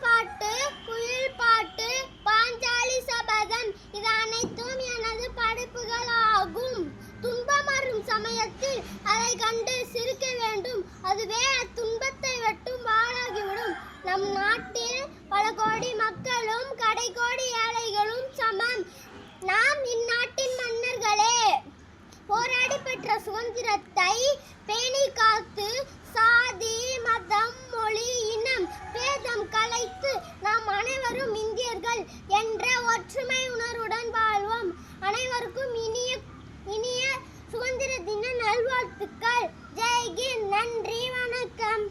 பாட்டு, குயில் பாட்டு, பாஞ்சாலி சபதம் இது அனைத்தும் எனது படைப்புகள் ஆகும். துன்பம் வரும் சமயத்தில் அதை கண்டு சிரிக்க வேண்டும். அதுவே அத்துன்பத்தை வெட்டும் வாளாகிவிடும். நம் நாட்டில் பல கோடி மக்களும் கடைக்கோடி ஏழைகளும் சமம். நாம் இந்நாட்டின் மன்னர்களே. போராடி பெற்ற சுதந்திரத்தை பேணி காத்து சாதி மதம் மொழி இனம் பேதம் கலைத்து நாம் அனைவரும் இந்தியர்கள் என்ற ஒற்றுமை உணர்வுடன் வாழ்வோம். அனைவருக்கும் இனிய சுதந்திர தின நல்வாழ்த்துக்கள். ஜெய்ஹிந்த். நன்றி, வணக்கம்.